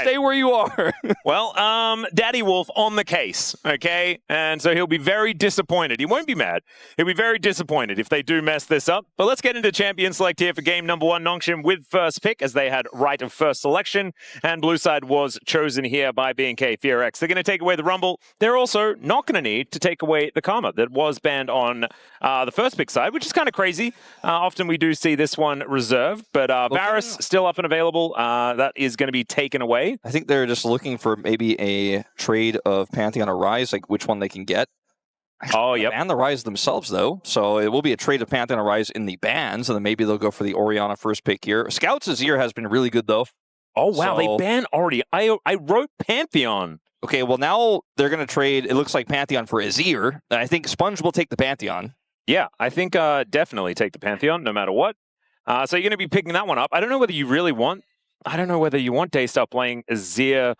stay where you are. Well, Daddy Wolf on the case, okay? And so he'll be very disappointed. He won't be mad. He'll be very disappointed if they do mess this up. But let's get into champion select here for game number 1. Nongshim with first pick, as they had right of first selection. And blue side was chosen here by BNK FEARX. They're going to take away the Rumble. They're also not going to need to take away the Karma that was banned on the first pick side, which is kind of crazy. Often we do see this one reserved, but Varus still up and available. That is going to be taken away. I think they're just looking for maybe a trade of Pantheon or Rise, like which one they can get. And the Rise themselves, though. So it will be a trade of Pantheon or Rise in the bans, and then maybe they'll go for the Orianna first pick here. Scout's Azir has been really good, though. Oh, wow. They banned already. I wrote Pantheon. Okay, well, now they're going to trade, it looks like, Pantheon for Azir. I think Sponge will take the Pantheon. Yeah, I think definitely take the Pantheon, no matter what. So you're going to be picking that one up. I don't know whether you really want... I don't know whether you want Daystar playing Azir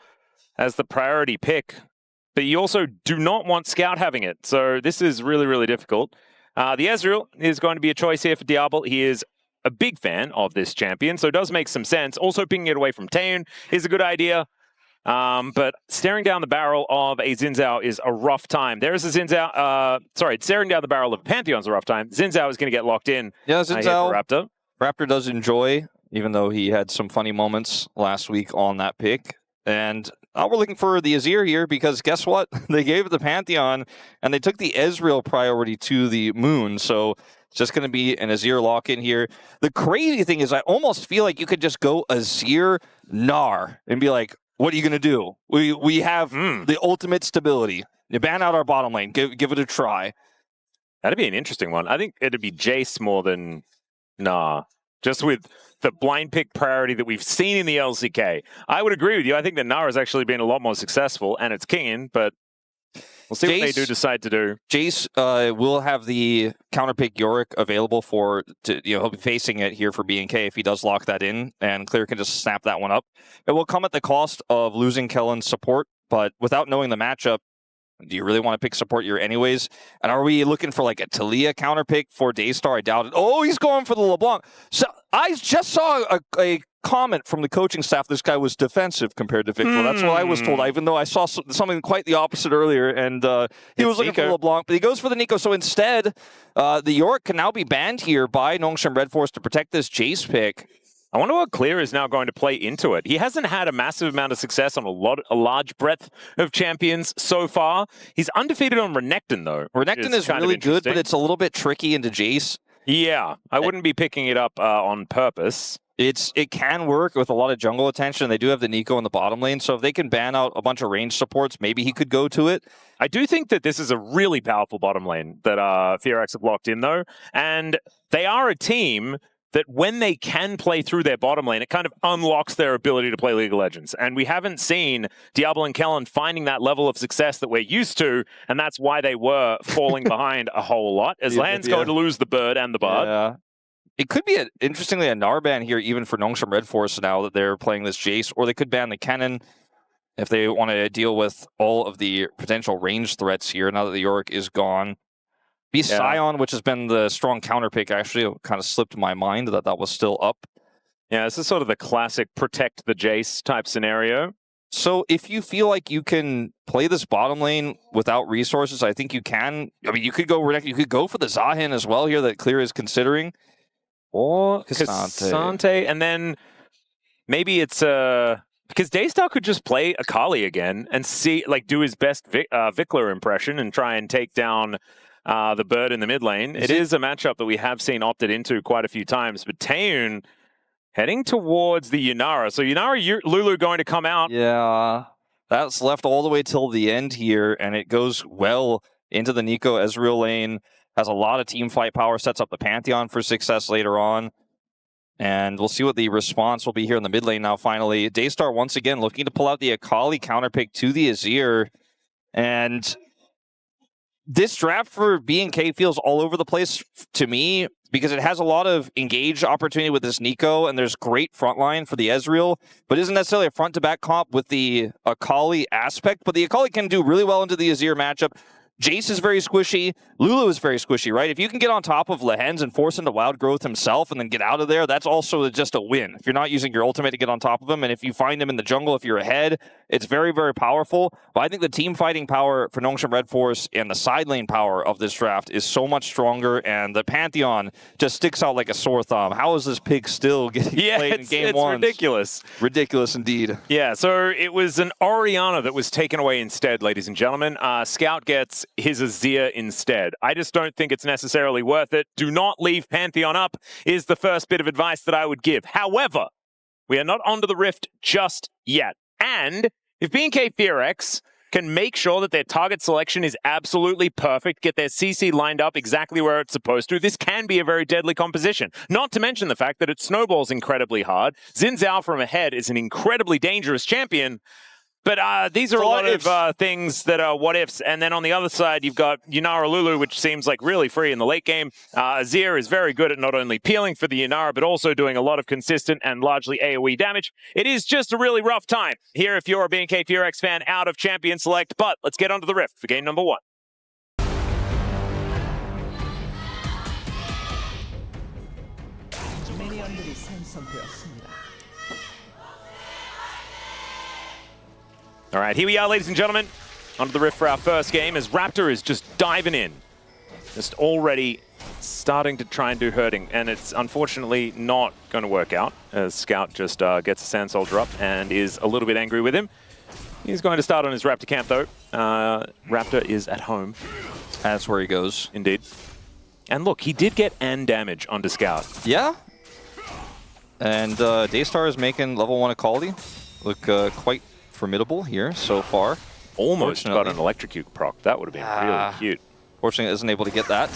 as the priority pick, but you also do not want Scout having it. So this is really, really difficult. The Ezreal is going to be a choice here for Diable. He is a big fan of this champion, so it does make some sense. Also picking it away from Taeyoon is a good idea. But staring down the barrel of a Xin Zhao is a rough time. There's a Xin Zhao, staring down the barrel of Pantheon's a rough time. Xin Zhao is going to get locked in. Yeah, Xin Zhao, Raptor. Raptor does enjoy, even though he had some funny moments last week on that pick. And we're looking for the Azir here because guess what? They gave the Pantheon and they took the Ezreal priority to the Moon. So it's just going to be an Azir lock-in here. The crazy thing is I almost feel like you could just go Azir Gnar and be like, what are you going to do? We have the ultimate stability. You ban out our bottom lane. Give it a try. That'd be an interesting one. I think it'd be Jayce more than Gnar. Just with the blind pick priority that we've seen in the LCK. I would agree with you. I think that Gnar has actually been a lot more successful, and it's Kingen, but we'll see what they do decide to do. Jayce will have the counterpick Yorick available he'll be facing it here for BNK if he does lock that in, and Clear can just snap that one up. It will come at the cost of losing Kellin's support, but without knowing the matchup, do you really want to pick support here anyways? And are we looking for like a Talia counterpick for Daystar? I doubt it. Oh, he's going for the LeBlanc. So I just saw a comment from the coaching staff. This guy was defensive compared to VicLa. That's what I was told, even though I saw something quite the opposite earlier. And he was looking for LeBlanc, but he goes for the Neeko. So instead, the Yorick can now be banned here by Nongshim RedForce to protect this Jayce pick. I wonder what Clear is now going to play into it. He hasn't had a massive amount of success on a large breadth of champions so far. He's undefeated on Renekton, though. Renekton is really good, but it's a little bit tricky into Jayce. Yeah, I wouldn't be picking it up on purpose. It can work with a lot of jungle attention. They do have the Neeko in the bottom lane, so if they can ban out a bunch of range supports, maybe he could go to it. I do think that this is a really powerful bottom lane that FEARX have locked in, though. And they are a team that when they can play through their bottom lane, it kind of unlocks their ability to play League of Legends. And we haven't seen Diable and Kellin finding that level of success that we're used to, and that's why they were falling behind a whole lot, as Lehends going to lose the Bird and the Bard. Yeah. It could be, interestingly, a Gnar ban here, even for Nongshim RedForce now that they're playing this Jayce, or they could ban the Kingen if they want to deal with all of the potential range threats here, now that the Yorick is gone. Sion, which has been the strong counterpick, actually it kind of slipped my mind that was still up. Yeah, this is sort of the classic protect the Jayce type scenario. So if you feel like you can play this bottom lane without resources, I think you can. I mean, you could go for the Zahin as well here that Clear is considering. Or K'Sante, and then maybe it's because Daystar could just play Akali again and do his best VicLa impression and try and take down the Bird in the mid lane. It is a matchup that we have seen opted into quite a few times, but Taeyoon heading towards the Yunara. So Yunara, Lulu going to come out. Yeah, that's left all the way till the end here, and it goes well into the Neeko Ezreal lane. Has a lot of team fight power, sets up the Pantheon for success later on. And we'll see what the response will be here in the mid lane now, finally. Daystar once again looking to pull out the Akali counterpick to the Azir. And this draft for BNK feels all over the place to me because it has a lot of engage opportunity with this Neeko, and there's great frontline for the Ezreal, but isn't necessarily a front-to-back comp with the Akali aspect. But the Akali can do really well into the Azir matchup. Jayce is very squishy. Lulu is very squishy, right? If you can get on top of Lehends and force him to wild growth himself and then get out of there, that's also just a win. If you're not using your ultimate to get on top of him, and if you find him in the jungle, if you're ahead, it's very, very powerful. But I think the team fighting power for NS RedForce and the side lane power of this draft is so much stronger, and the Pantheon just sticks out like a sore thumb. How is this pick still getting played in game one? It's ridiculous. Ridiculous indeed. Yeah, so it was an Orianna that was taken away instead, ladies and gentlemen. Scout gets his Azir instead. I just don't think it's necessarily worth it. Do not leave Pantheon up is the first bit of advice that I would give. However, we are not onto the Rift just yet. And if BNK FEARX can make sure that their target selection is absolutely perfect, get their CC lined up exactly where it's supposed to, this can be a very deadly composition. Not to mention the fact that it snowballs incredibly hard. Zhao from ahead is an incredibly dangerous champion. But these are a lot of things that are what ifs. And then on the other side, you've got Yunara Lulu, which seems like really free in the late game. Azir is very good at not only peeling for the Yunara, but also doing a lot of consistent and largely AoE damage. It is just a really rough time here if you're a BNK FEARX fan out of Champion Select. But let's get onto the Rift for game number 1. All right, here we are, ladies and gentlemen, onto the Rift for our first game as Raptor is just diving in. Just already starting to try and do hurting, and it's unfortunately not going to work out as Scout just gets a Sand Soldier up and is a little bit angry with him. He's going to start on his Raptor camp, though. Raptor is at home. That's where he goes. Indeed. And look, he did get N damage onto Scout. Yeah. And Daystar is making level 1 Akali look quite formidable here so far. Almost got an electrocute proc. That would have been really cute. Fortunately, isn't able to get that.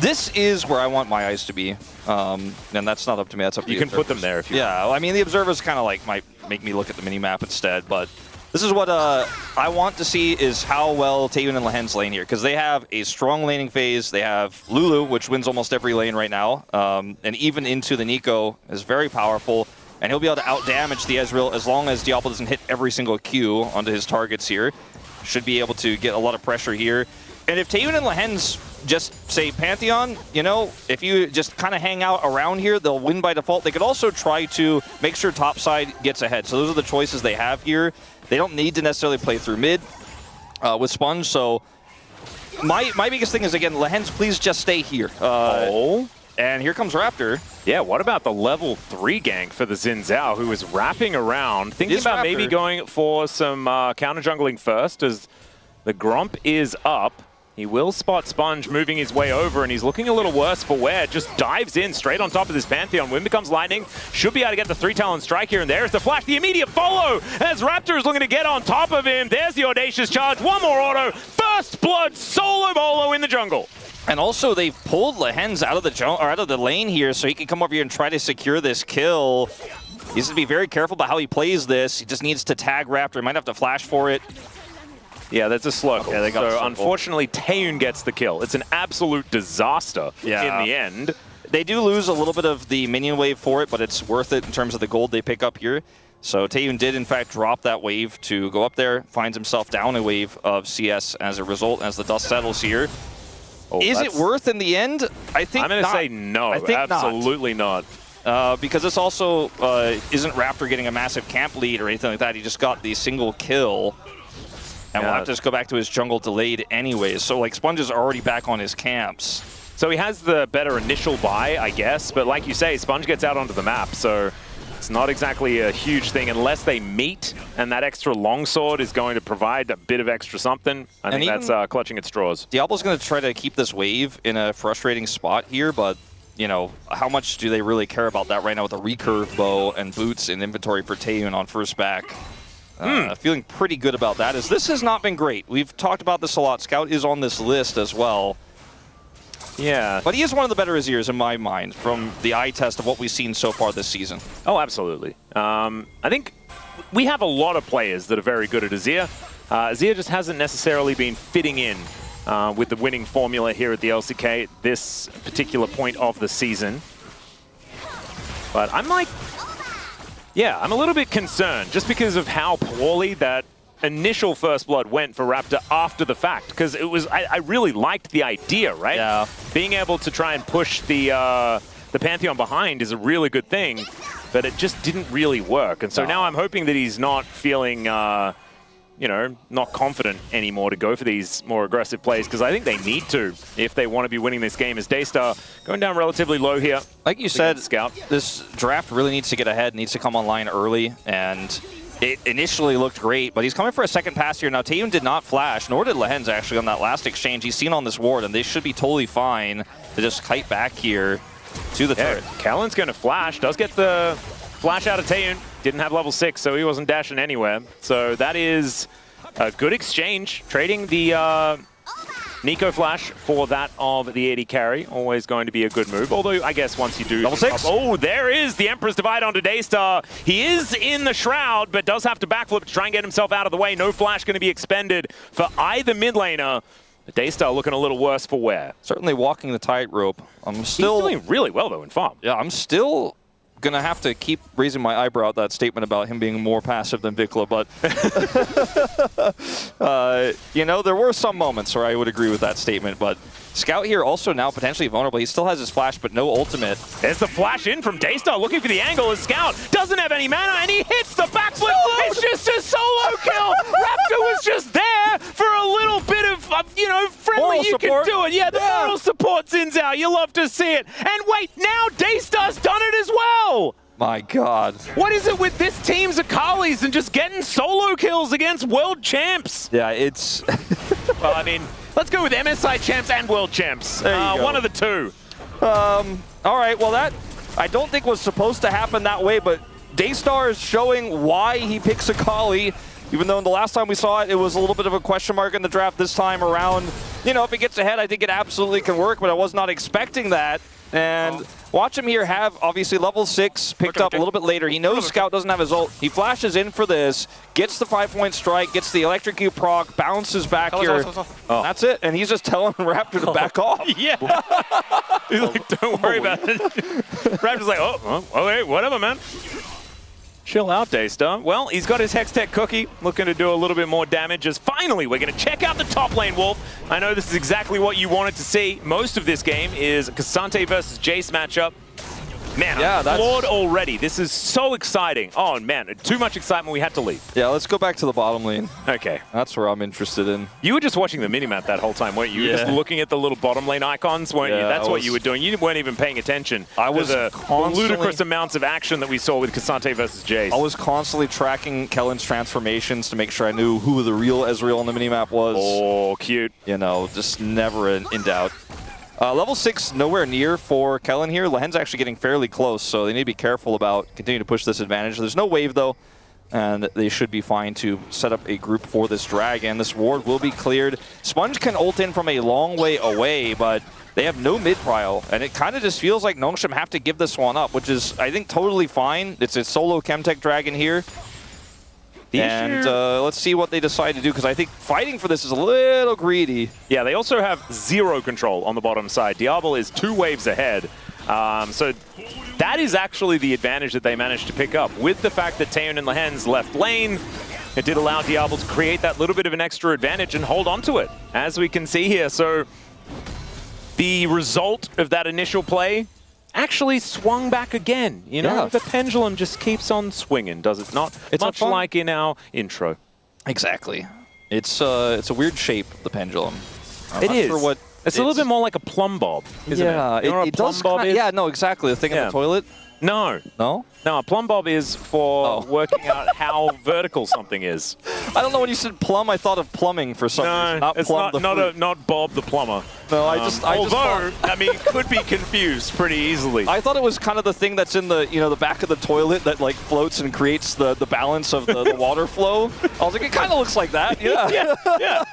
This is where I want my eyes to be, and that's not up to me. That's up to you. You can put them there if you want. I mean, the observers kind of like might make me look at the mini map instead, but this is what I want to see is how well Taeyoon and Lehends lane here, because they have a strong laning phase. They have Lulu, which wins almost every lane right now, and even into the Neeko is very powerful. And he'll be able to outdamage the Ezreal as long as Diable doesn't hit every single Q onto his targets here. Should be able to get a lot of pressure here. And if Taeyoon and Lehends just say Pantheon, you know, if you just kind of hang out around here, they'll win by default. They could also try to make sure topside gets ahead. So those are the choices they have here. They don't need to necessarily play through mid with Sponge. So my biggest thing is, again, Lehends, please just stay here. And here comes Raptor. Yeah, what about the level 3 gank for the Zhao, who is wrapping around, thinking about maybe going for some counter jungling first, as the Gromp is up. He will spot Sponge moving his way over, and he's looking a little worse for wear. Just dives in straight on top of this Pantheon. Wind becomes lightning. Should be able to get the 3-talon strike here, and there's the flash. The immediate follow as Raptor is looking to get on top of him. There's the audacious charge. One more auto. First blood solo bolo in the jungle. And also, they've pulled Lehends out of the lane here, so he can come over here and try to secure this kill. He needs to be very careful about how he plays this. He just needs to tag Raptor. He might have to flash for it. Yeah, that's a slug. Yeah, they got so unfortunately, Taeyoon gets the kill. It's an absolute disaster in the end. They do lose a little bit of the minion wave for it, but it's worth it in terms of the gold they pick up here. So Taeyoon did, in fact, drop that wave to go up there, finds himself down a wave of CS as a result, as the dust settles here. Oh, is it worth in the end? I think I'm going to say no. I think absolutely not. Because this also isn't Raptor getting a massive camp lead or anything like that. He just got the single kill. And we'll have to just go back to his jungle delayed anyways. So, like, Sponge is already back on his camps. So he has the better initial buy, I guess. But like you say, Sponge gets out onto the map. So it's not exactly a huge thing unless they meet. And that extra longsword is going to provide a bit of extra something. I think that's clutching at straws. Diablo's going to try to keep this wave in a frustrating spot here. But, you know, how much do they really care about that right now with a recurve bow and boots in inventory for Taeyoon on first back? Feeling pretty good about that, as this has not been great. We've talked about this a lot. Scout is on this list as well. Yeah. But he is one of the better Azirs in my mind from the eye test of what we've seen so far this season. Oh, absolutely. I think we have a lot of players that are very good at Azir. Azir just hasn't necessarily been fitting in with the winning formula here at the LCK at this particular point of the season. But I'm like... Yeah, I'm a little bit concerned just because of how poorly that initial first blood went for Raptor after the fact, because it was I really liked the idea, right? Yeah. Being able to try and push the Pantheon behind is a really good thing, but it just didn't really work. And so now I'm hoping that he's not feeling, you know, not confident anymore to go for these more aggressive plays, because I think they need to if they want to be winning this game. As Daystar going down relatively low here. Like you said, Scout. This draft really needs to get ahead, needs to come online early, and it initially looked great, but he's coming for a second pass here. Now, Taeyoon did not flash, nor did Lehends actually on that last exchange. He's seen on this ward, and they should be totally fine to just kite back here to the turret. Kellin's going to flash, does get the flash out of Taeyoon. Didn't have level 6, so he wasn't dashing anywhere. So that is a good exchange. Trading the Neeko flash for that of the AD carry. Always going to be a good move. Although, I guess once you do... Level 6. Oh, there is the Emperor's Divide onto Daystar. He is in the Shroud, but does have to backflip to try and get himself out of the way. No flash going to be expended for either mid laner. Daystar looking a little worse for wear. Certainly walking the tightrope. He's doing really well, though, in farm. Yeah, I'm still going to have to keep raising my eyebrow at that statement about him being more passive than VicLa, but you know, there were some moments where I would agree with that statement, but Scout here also now potentially vulnerable. He still has his flash, but no ultimate. There's the flash in from Daystar, looking for the angle as Scout doesn't have any mana, and he hits the backflip. It's just a solo kill. Raptor was just there for a little bit of, you know, friendly. Moral you support. can do it. Yeah, the moral support sends out. You love to see it. And wait, now Daystar's done it as well. My God. What is it with this team's Akalis and just getting solo kills against world champs? Yeah, it's... Well, I mean, let's go with MSI champs and world champs. One of the two. All right, well, that I don't think was supposed to happen that way, but Daystar is showing why he picks Akali, even though the last time we saw it, it was a little bit of a question mark in the draft. This time around, you know, if it gets ahead, I think it absolutely can work, but I was not expecting that. And watch him here have, obviously, level 6 picked up a little bit later. He knows Scout doesn't have his ult. He flashes in for this, gets the 5-point strike, gets the electrocute proc, bounces back here. That's it. And he's just telling Raptor to back off. Yeah. He's like, don't worry about it. Raptor's like, oh, okay, whatever, man. Chill out, Daystar. Well, he's got his Hextech cookie, looking to do a little bit more damage. As finally, we're going to check out the top lane, Wolf. I know this is exactly what you wanted to see. Most of this game is K'Sante versus Jayce matchup. Man, I'm floored already. This is so exciting. Oh, man, too much excitement. We had to leave. Yeah, let's go back to the bottom lane. Okay. That's where I'm interested in. You were just watching the minimap that whole time, weren't you? You were just looking at the little bottom lane icons, weren't you? That's what you were doing. You weren't even paying attention. I was the ludicrous amounts of action that we saw with K'Sante versus Jayce. I was constantly tracking Kellin's transformations to make sure I knew who the real Ezreal on the minimap was. Oh, cute. You know, just never in doubt. Level 6 nowhere near for Kellin here. Lehends actually getting fairly close, so they need to be careful about continuing to push this advantage. There's no wave, though, and they should be fine to set up a group for this dragon. This ward will be cleared. Sponge can ult in from a long way away, but they have no mid-prio, and it kind of just feels like Nongshim have to give this one up, which is, I think, totally fine. It's a solo Chemtech dragon here. And let's see what they decide to do, because I think fighting for this is a little greedy. Yeah, they also have 0 control on the bottom side. Diable is 2 waves ahead. So that is actually the advantage that they managed to pick up. With the fact that Taeyoon and Lehends left lane, it did allow Diable to create that little bit of an extra advantage and hold on to it, as we can see here. So the result of that initial play actually swung back again. You know, the pendulum just keeps on swinging, does it not? It's much like in our intro. Exactly. It's a weird shape, the pendulum. It is. It's a little bit more like a plumb bob, isn't it? Yeah, You know what a plumb bob is? Yeah, no, exactly. The thing in the toilet. No. No? No, a plumb bob is for working out how vertical something is. I don't know, when you said plumb, I thought of plumbing for some reason. Not it's plumb not Bob the plumber. No, although, I mean, it could be confused pretty easily. I thought it was kind of the thing that's in the, you know, the back of the toilet that like floats and creates the balance of the water flow. I was like, it kind of looks like that. Yeah. yeah.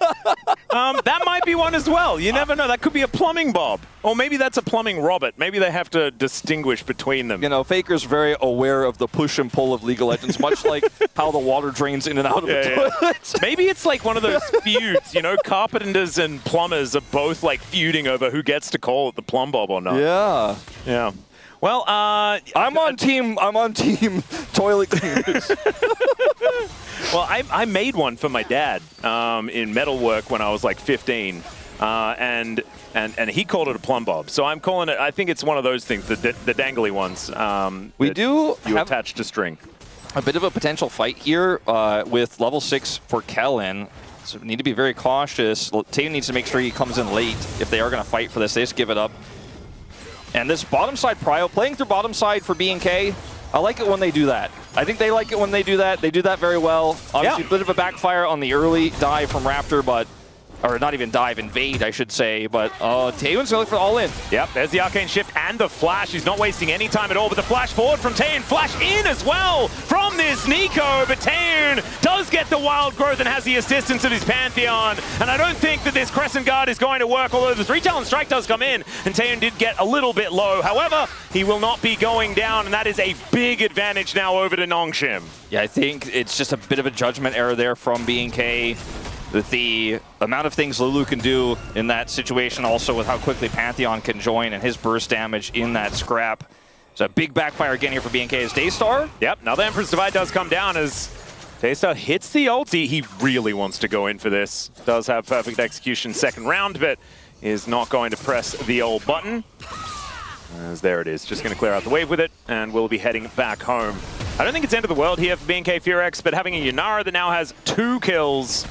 That might be one as well. You never know. That could be a plumbing bob. Or maybe that's a plumbing robot. Maybe they have to distinguish between them. You know, Faker's very aware of the push and pull of League of Legends, much like how the water drains in and out of the toilet. Maybe it's like one of those feuds, you know, carpenters and plumbers are both like feuding over who gets to call it the plumb bob or not. Yeah. Yeah. Well, I'm on team toilet cleaners. Well, I made one for my dad in metalwork when I was like 15, and he called it a plumb bob. So I'm calling it. I think it's one of those things, the dangly ones. You attach to string. A bit of a potential fight here with level 6 for Kellin. So we need to be very cautious. Taeyoon needs to make sure he comes in late if they are going to fight for this. They just give it up. And this bottom side prio, playing through bottom side for BNK, I like it when they do that. I think they like it when they do that. They do that very well. Obviously, a bit of a backfire on the early dive from Raptor, but or not even dive, invade, I should say. But Taeyoon's going to look for the all-in. Yep, there's the arcane shift and the flash. He's not wasting any time at all, but the flash forward from Taeyoon. Flash in as well from this Neeko, but Taeyoon does get the wild growth and has the assistance of his Pantheon. And I don't think that this Crescent Guard is going to work, although the 3-talent strike does come in, and Taeyoon did get a little bit low. However, he will not be going down, and that is a big advantage now over to Nongshim. Yeah, I think it's just a bit of a judgment error there from BNK. With the amount of things Lulu can do in that situation, also with how quickly Pantheon can join and his burst damage in that scrap. It's a big backfire again here for BNK as Daystar. Yep, now the Emperor's Divide does come down as Daystar hits the ulti. He really wants to go in for this. Does have perfect execution second round, but is not going to press the old button. As there it is, just going to clear out the wave with it, and we'll be heading back home. I don't think it's end of the world here for BNK FEARX, but having a Yunara that now has 2 kills,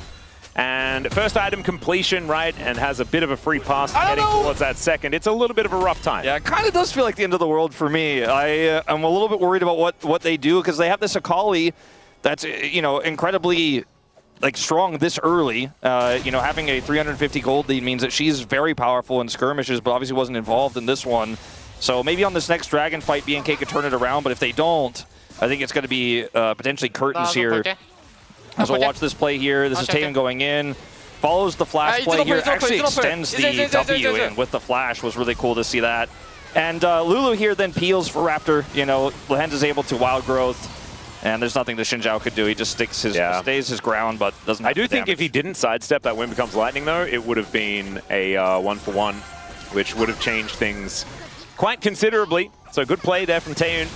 and first item completion, right, and has a bit of a free pass heading towards that second. It's a little bit of a rough time. Yeah, it kind of does feel like the end of the world for me. I'm a little bit worried about what they do, because they have this Akali that's, you know, incredibly like strong this early. You know, having a 350 gold lead means that she's very powerful in skirmishes, but obviously wasn't involved in this one. So maybe on this next dragon fight, BNK could turn it around, but if they don't, I think it's going to be potentially curtains here. As we'll watch this play here, this is Taeyoon going in, follows the flash play here, actually extends the W in with the flash, was really cool to see that. And Lulu here then peels for Raptor. You know, Lehends is able to wild growth, and there's nothing that Zhao could do. He just stays his ground, but doesn't have I do think if he didn't sidestep that Wind Becomes Lightning, though, it would have been a 1-for-1, which would have changed things quite considerably. So good play there from Taeyoon.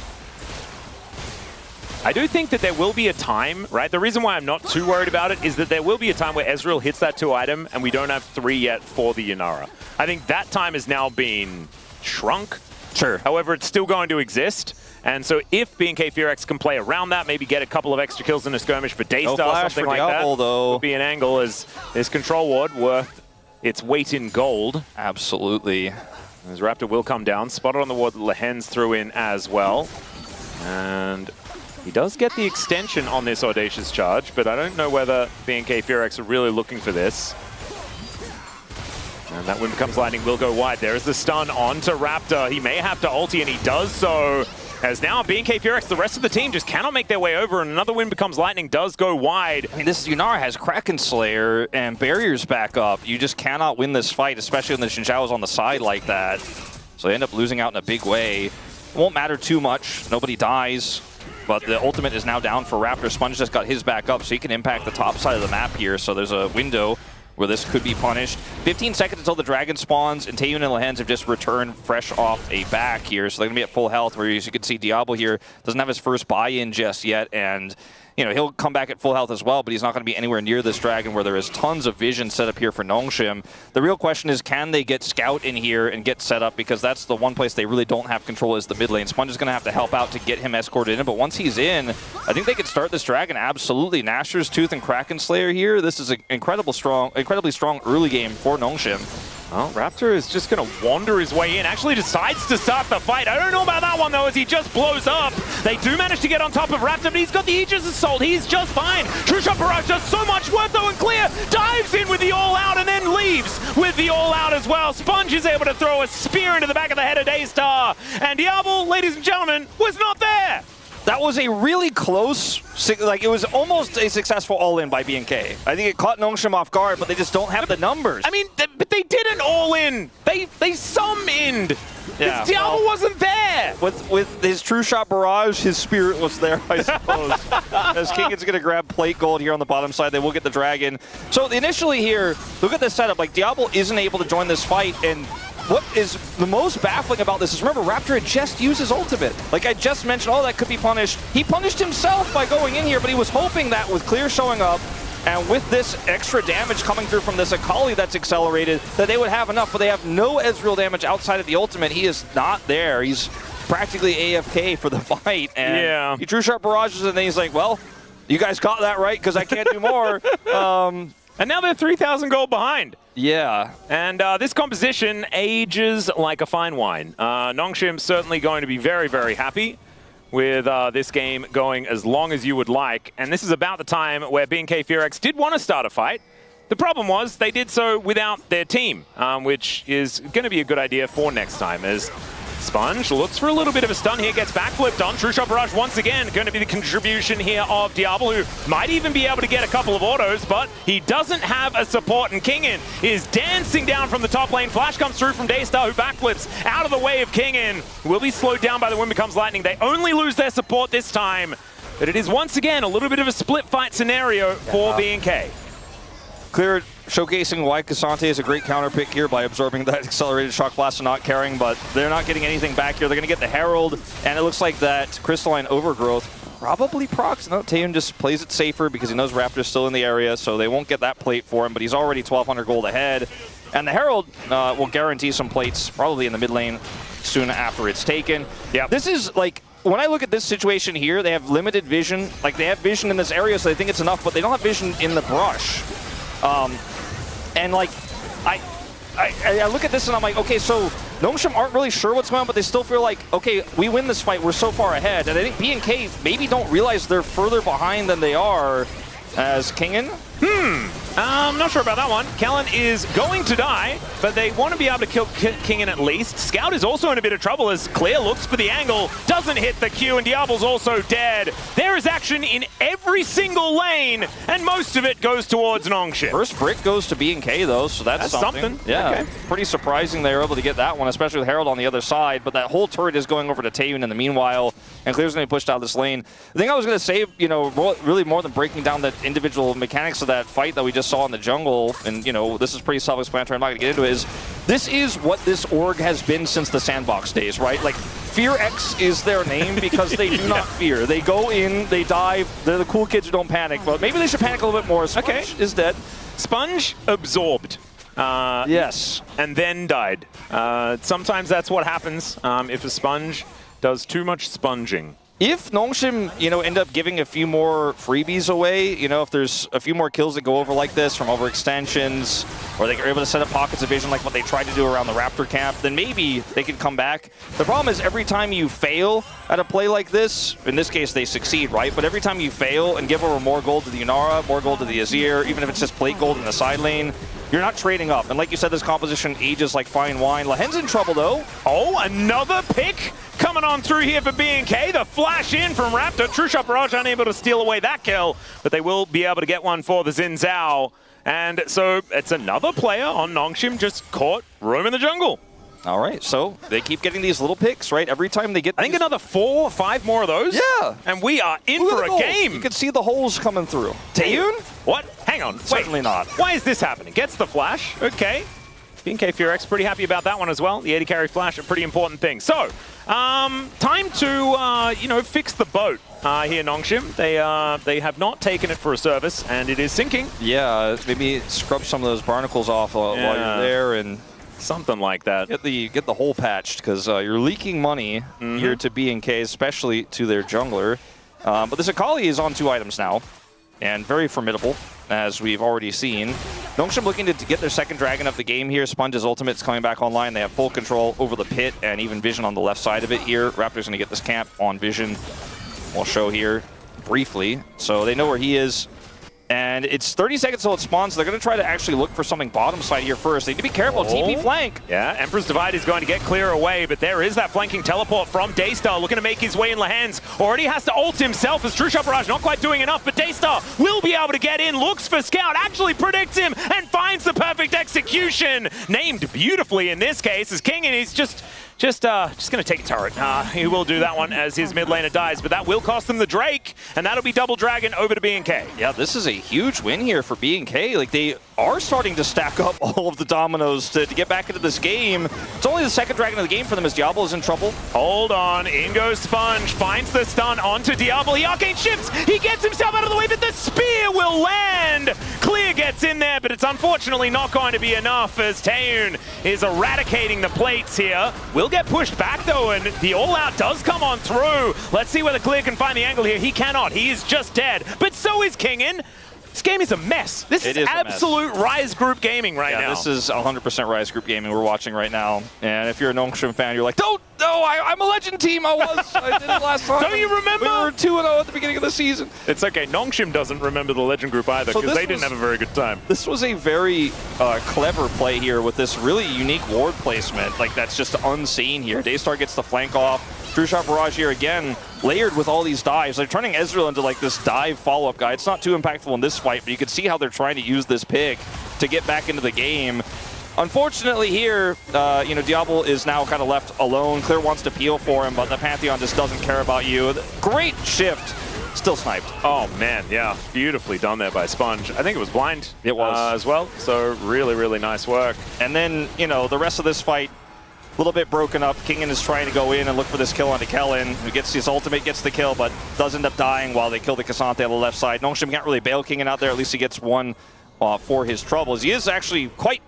I do think that there will be a time, right? The reason why I'm not too worried about it is that there will be a time where Ezreal hits that 2-item and we don't have 3 yet for the Yunara. I think that time has now been shrunk. Sure. However, it's still going to exist. And so if BNK FEARX can play around that, maybe get a couple of extra kills in a skirmish for Daystar, something like Diable, that, though. would be an angle as this control ward worth its weight in gold. Absolutely. As Raptor will come down, spotted on the ward that Lehends threw in as well. And he does get the extension on this Audacious Charge, but I don't know whether BNK FEARX are really looking for this. And that Wind Becomes Lightning will go wide. There is the stun onto Raptor. He may have to ulti, and he does so. As now BNK FEARX, the rest of the team just cannot make their way over, and another Wind Becomes Lightning does go wide. I mean, this Yunara has Kraken Slayer and barriers back up. You just cannot win this fight, especially when the Zhao is on the side like that. So they end up losing out in a big way. It won't matter too much. Nobody dies. But the ultimate is now down for Raptor. Sponge just got his back up, so he can impact the top side of the map here. So there's a window where this could be punished. 15 seconds until the dragon spawns, and Taeyoon and Lehends have just returned fresh off a back here. So they're going to be at full health, whereas you can see Diable here doesn't have his first buy-in just yet. And you know, he'll come back at full health as well, but he's not going to be anywhere near this dragon where there is tons of vision set up here for Nongshim. The real question is, can they get Scout in here and get set up? Because that's the one place they really don't have control is the mid lane. Sponge is going to have to help out to get him escorted in, but once he's in, I think they could start this dragon absolutely. Nashor's Tooth and Kraken Slayer here. This is an incredibly strong early game for Nongshim. Well, Raptor is just going to wander his way in. Actually decides to start the fight. I don't know about that one, though, as he just blows up. They do manage to get on top of Raptor, but he's got the Aegis Assault. He's just fine. True Shot Barrage does so much work, though, and Clear dives in with the all-out and then leaves with the all-out as well. Sponge is able to throw a spear into the back of the head of Daystar. And Diable, ladies and gentlemen, was not there. That was a really close, like it was almost a successful all-in by BNK. I think it caught Nongshim off guard, but they just don't have the numbers. I mean, but they did an all-in. They sum-inned. Yeah, Diable wasn't there. With his True Shot Barrage, his spirit was there, I suppose. As Kingen's going to grab plate gold here on the bottom side, they will get the dragon. So initially here, look at this setup. Like, Diable isn't able to join this fight, and what is the most baffling about this is, remember, Raptor had just used his ultimate. Like I just mentioned, oh, that could be punished. He punished himself by going in here, but he was hoping that with Clear showing up, and with this extra damage coming through from this Akali that's accelerated, that they would have enough, but they have no Ezreal damage outside of the ultimate. He is not there. He's practically AFK for the fight, and he True Sharp barrages, and then he's like, well, you guys got that right, because I can't do more. And now they're 3,000 gold behind. Yeah. And this composition ages like a fine wine. Nongshim's certainly going to be very, very happy with this game going as long as you would like. And this is about the time where BNK FEARX did want to start a fight. The problem was they did so without their team, which is going to be a good idea for next time, as Sponge looks for a little bit of a stun here, gets backflipped on. True Shot Barrage once again going to be the contribution here of Diable, who might even be able to get a couple of autos, but he doesn't have a support, and Kingen is dancing down from the top lane. Flash comes through from Daystar, who backflips out of the way of Kingen. Will be slowed down by the Wind Becomes Lightning. They only lose their support this time, but it is once again a little bit of a split fight scenario for BNK. Clear showcasing why Cassante is a great counter pick here by absorbing that accelerated shock blast and not carrying, but they're not getting anything back here. They're going to get the Herald, and it looks like that Crystalline Overgrowth probably procs. No, Taeyoon just plays it safer because he knows Raptor's still in the area, so they won't get that plate for him, but he's already 1,200 gold ahead. And the Herald will guarantee some plates probably in the mid lane soon after it's taken. Yeah, this is like, when I look at this situation here, they have limited vision. Like, they have vision in this area, so they think it's enough, but they don't have vision in the brush. And like, I look at this and I'm like, okay, so Nongshim aren't really sure what's going on, but they still feel like, okay, we win this fight, we're so far ahead. And I think BNK maybe don't realize they're further behind than they are as Kingen. I'm not sure about that one. Kellin is going to die, but they want to be able to kill Kingen at least. Scout is also in a bit of trouble as Clear looks for the angle, doesn't hit the Q, and Diable's also dead. There is action in every single lane, and most of it goes towards Nongshim. First brick goes to BNK though, so that's something. Yeah, okay. Pretty surprising they were able to get that one, especially with Herald on the other side, but that whole turret is going over to Taeyoon in the meanwhile, and Clear's going to be pushed out of this lane. The thing I was going to say, you know, really more than breaking down the individual mechanics of that fight that we just saw in the jungle, and you know, this is pretty self-explanatory, I'm not going to get into it, is this is what this org has been since the sandbox days, right? Like, FEARX is their name because they do not fear. They go in, they dive, they're the cool kids who don't panic, but maybe they should panic a little bit more. Sponge is dead. Sponge absorbed. Yes. And then died. Sometimes that's what happens if a Sponge does too much sponging. If Nongshim, you know, end up giving a few more freebies away, you know, if there's a few more kills that go over like this from overextensions, or they are able to set up pockets of vision like what they tried to do around the Raptor camp, then maybe they could come back. The problem is every time you fail at a play like this, in this case they succeed, right? But every time you fail and give over more gold to the Yunara, more gold to the Azir, even if it's just plate gold in the side lane, you're not trading up. And like you said, this composition ages like fine wine. Lehends in trouble though. Oh, another pick coming on through here for BNK. The flash in from Raptor. True Shot Barrage unable to steal away that kill, but they will be able to get one for the Xin Zhao. And so it's another player on Nongshim just caught roaming the jungle. All right, so they keep getting these little picks, right? Every time they get I think another 4 or 5 more of those. Yeah. And we are in for a game. You can see the holes coming through. Taeyoon? What? Hang on. Certainly not. Why is this happening? Gets the flash. Okay. BNK FEARX pretty happy about that one as well. The AD carry flash, a pretty important thing. So, time to, you know, fix the boat here, Nongshim. They have not taken it for a service, and it is sinking. Yeah, maybe scrub some of those barnacles off while you're there, and something like that. Get the hole patched, because you're leaking money here to BNK, especially to their jungler. But this Akali is on 2 items now, and very formidable, as we've already seen. Nongshim looking to get their second dragon of the game here. Sponge's ultimate is coming back online. They have full control over the pit and even vision on the left side of it here. Raptor's going to get this camp on vision. We'll show here briefly. So they know where he is. And it's 30 seconds till it spawns. So they're going to try to actually look for something bottom side here first. They need to be careful. TP flank. Yeah, Emperor's Divide is going to get Clear away, but there is that flanking teleport from Daystar looking to make his way in Lehends. Already has to ult himself as True Shot Barrage not quite doing enough, but Daystar will be able to get in, looks for Scout, actually predicts him, and finds the perfect execution. Named beautifully in this case as Kingen is just Just going to take a turret. He will do that one as his mid laner dies, but that will cost them the Drake, and that'll be double dragon over to BNK. Yeah, this is a huge win here for BNK. Like, they are starting to stack up all of the dominoes to get back into this game. It's only the second dragon of the game for them as Diable is in trouble. Hold on, in goes Sponge, finds the stun onto Diable. He arcane shifts, he gets himself out of the way, but the spear will land. Clear gets in there, but it's unfortunately not going to be enough as Taeyoon is eradicating the plates here. Will get pushed back though, and the all-out does come on through. Let's see whether Clear can find the angle here. He cannot, he is just dead, but so is Kingen. This game is a mess. This is absolute Rise Group gaming right now. Yeah, this is 100% Rise Group gaming we're watching right now. And if you're a Nongshim fan, you're like, don't, no, I'm a Legend team. I did it last time. Don't you remember? We were 2-0 at the beginning of the season. It's okay. Nongshim doesn't remember the Legend Group either because they didn't have a very good time. This was a very clever play here with this really unique ward placement. Like, that's just unseen here. Daystar gets the flank off. True Shot Barrage here again, layered with all these dives. They're turning Ezreal into like this dive follow-up guy. It's not too impactful in this fight, but you can see how they're trying to use this pick to get back into the game. Unfortunately here, you know, Diable is now kind of left alone. Clear wants to peel for him, but the Pantheon just doesn't care about you. Great shift. Still sniped. Oh man, yeah. Beautifully done there by Sponge. I think it was blind. It was. As well, so really, really nice work. And then, you know, the rest of this fight, a little bit broken up. Kingen is trying to go in and look for this kill onto Kellin, who gets his ultimate, gets the kill, but does end up dying while they kill the Cassante on the left side. Nongshim can't really bail Kingen out there. At least he gets one for his troubles. He is actually quite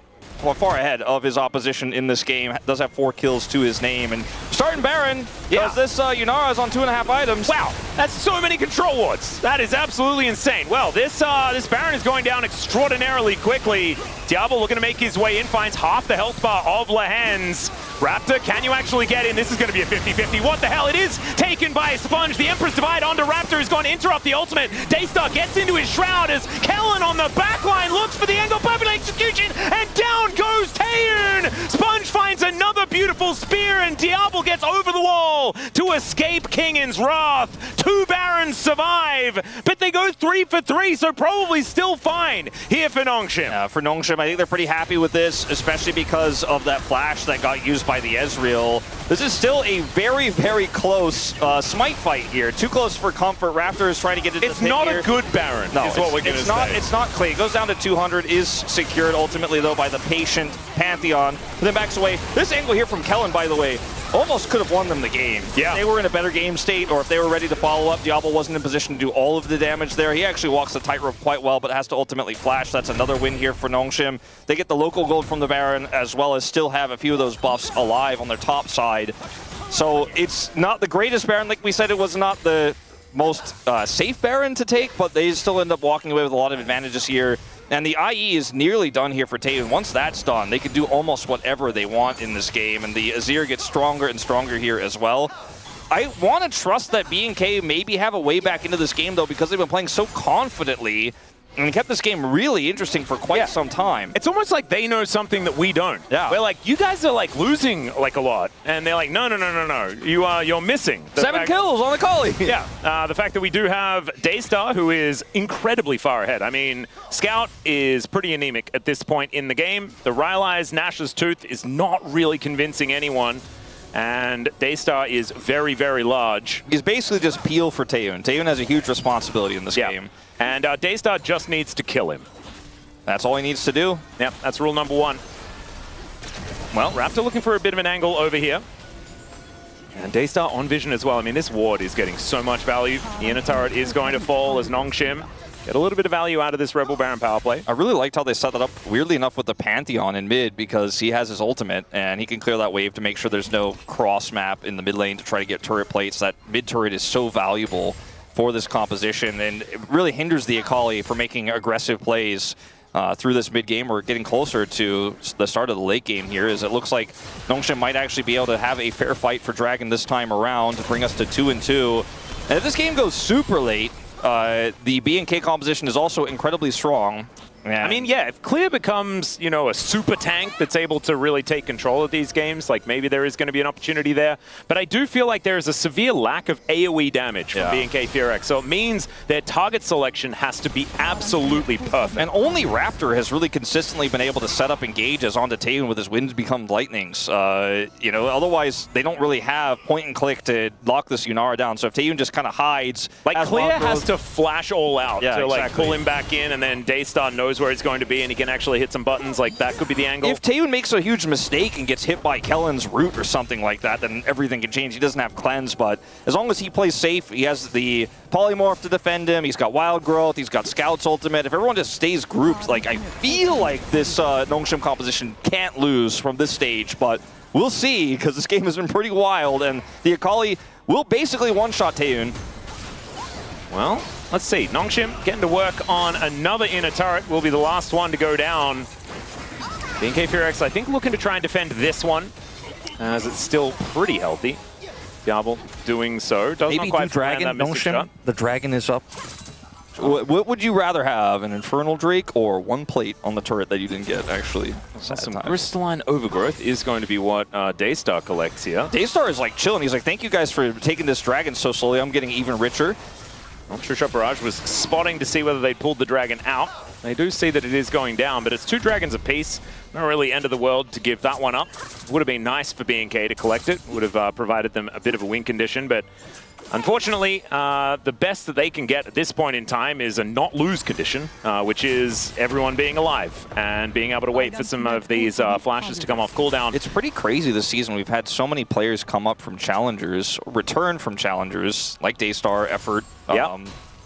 far ahead of his opposition in this game. Does have 4 kills to his name. And starting Baron, because this Yunara is on 2.5 items. Wow, that's so many control wards. That is absolutely insane. Well, this Baron is going down extraordinarily quickly. Diable looking to make his way in, finds half the health bar of Lehends. Raptor, can you actually get in? This is going to be a 50-50. What the hell? It is taken by Sponge. The Emperor's Divide onto Raptor is going to interrupt the ultimate. Daystar gets into his shroud as Kellin on the backline looks for the angle. Perfect execution, and down goes Taeyoon. Sponge finds another beautiful spear, and Diable gets over the wall to escape Kingen's wrath. 2 Barons survive, but they go 3 for 3, so probably still fine here for Nongshim. For Nongshim, I think they're pretty happy with this, especially because of that flash that got used by the Ezreal. This is still a very, very close smite fight here. Too close for comfort. Raptor is trying to get it. It's not a good Baron, no, is what we're going to say. It's not Clay. It goes down to 200, is secured ultimately, though, by the patient Pantheon. And then backs away. This angle here from Kellin, by the way, almost could have won them the game. Yeah. If they were in a better game state, or if they were ready to follow up, Diable wasn't in position to do all of the damage there. He actually walks the tightrope quite well, but has to ultimately flash. That's another win here for Nongshim. They get the local gold from the Baron, as well as still have a few of those buffs alive on their top side. So it's not the greatest Baron. Like we said, it was not the most safe Baron to take, but they still end up walking away with a lot of advantages here. And the IE is nearly done here for Taeyoon. Once that's done, they can do almost whatever they want in this game, and the Azir gets stronger and stronger here as well. I want to trust that BNK maybe have a way back into this game, though, because they've been playing so confidently and kept this game really interesting for quite some time. It's almost like they know something that we don't. Yeah. We're like, you guys are like losing like a lot. And they're like, no. You're missing. 7 kills on Akali. Yeah. The fact that we do have Daystar, who is incredibly far ahead. I mean, Scout is pretty anemic at this point in the game. The Rylai's Nash's Tooth is not really convincing anyone. And Daystar is very, very large. He's basically just peel for Taeyoon. Taeyoon has a huge responsibility in this game. And Daystar just needs to kill him. That's all he needs to do. Yep, that's rule number 1. Well, Raptor looking for a bit of an angle over here. And Daystar on vision as well. I mean, this ward is getting so much value. The inner turret is going to fall as Nongshim get a little bit of value out of this Rebel Baron power play. I really liked how they set that up, weirdly enough, with the Pantheon in mid, because he has his ultimate, and he can clear that wave to make sure there's no cross map in the mid lane to try to get turret plates. That mid turret is so valuable for this composition, and it really hinders the Akali from making aggressive plays through this mid game. We're getting closer to the start of the late game here, as it looks like Nongshim might actually be able to have a fair fight for Dragon this time around to bring us to 2-2. And if this game goes super late, the BNK composition is also incredibly strong. Yeah. I mean, yeah, if Clear becomes, you know, a super tank that's able to really take control of these games, like maybe there is going to be an opportunity there. But I do feel like there is a severe lack of AoE damage from BNK FEARX. So it means their target selection has to be absolutely perfect. And only Raptor has really consistently been able to set up engages onto Taeyoon with his winds become lightnings. You know, otherwise they don't really have point and click to lock this Yunara down. So if Taeyoon just kind of hides, like Clear has to flash all out to like pull him back in, and then Daystar knows where he's going to be and he can actually hit some buttons. Like that could be the angle. If Taeyoon makes a huge mistake and gets hit by Kellin's root or something like that, then everything can change. He doesn't have cleanse, but as long as he plays safe, he has the polymorph to defend him, he's got wild growth, he's got Scout's ultimate. If everyone just stays grouped, like I feel like this Nongshim composition can't lose from this stage, but we'll see, because this game has been pretty wild, and the Akali will basically one-shot Taeyoon. Well, let's see. Nongshim getting to work on another inner turret, will be the last one to go down. BNK FEARX, I think, looking to try and defend this one, as it's still pretty healthy. Diable doing so. Does Maybe not quite Dragon, Nongshim, the Dragon is up. What would you rather have, an Infernal Drake or one plate on the turret that you didn't get, actually? Some crystalline overgrowth is going to be what Daystar collects here. Daystar is like chilling. He's like, thank you guys for taking this Dragon so slowly. I'm getting even richer. Well, Trishot Barrage was spotting to see whether they pulled the Dragon out. They do see that it is going down, but it's 2 Dragons apiece. Not really end of the world to give that one up. Would have been nice for BNK to collect it. Would have provided them a bit of a win condition, but unfortunately, the best that they can get at this point in time is a not lose condition, which is everyone being alive and being able to wait for some of these flashes to come off cooldown. It's pretty crazy this season. We've had so many players come up from challengers, return from challengers, like Daystar, Effort,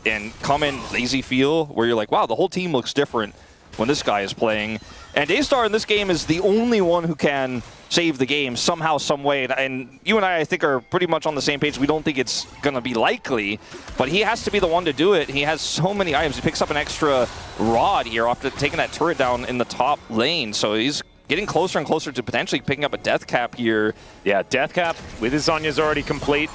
and come in lazy feel, where you're like, wow, the whole team looks different when this guy is playing. And Daystar in this game is the only one who can save the game somehow, some way. And you and I think, are pretty much on the same page. We don't think it's going to be likely, but he has to be the one to do it. He has so many items. He picks up an extra rod here after taking that turret down in the top lane. So he's getting closer and closer to potentially picking up a death cap here. Yeah, death cap with his Zonya's already complete.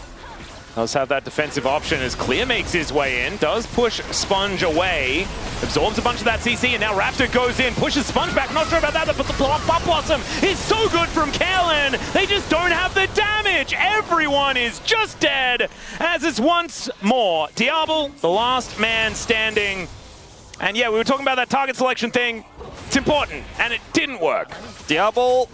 Does have that defensive option as Clear makes his way in, does push Sponge away, absorbs a bunch of that CC, and now Raptor goes in, pushes Sponge back. Not sure about that, but the Pop Blossom is so good from Kellin. They just don't have the damage. Everyone is just dead, as it's once more Diable, the last man standing. And yeah, we were talking about that target selection thing. It's important, and it didn't work. Diable,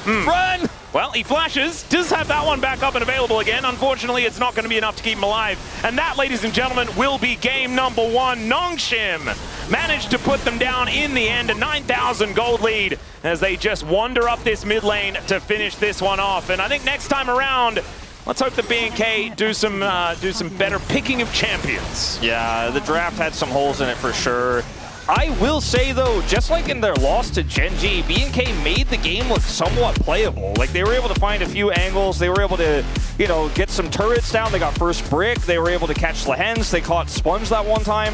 run! Well, he flashes, does have that one back up and available again. Unfortunately, it's not going to be enough to keep him alive. And that, ladies and gentlemen, will be game number 1. Nongshim managed to put them down in the end, a 9,000 gold lead, as they just wander up this mid lane to finish this one off. And I think next time around, let's hope the BNK do some better picking of champions. Yeah, the draft had some holes in it for sure. I will say, though, just like in their loss to Gen.G, BNK made the game look somewhat playable. Like, they were able to find a few angles. They were able to, you know, get some turrets down. They got first brick. They were able to catch Lehends. They caught Sponge that one time.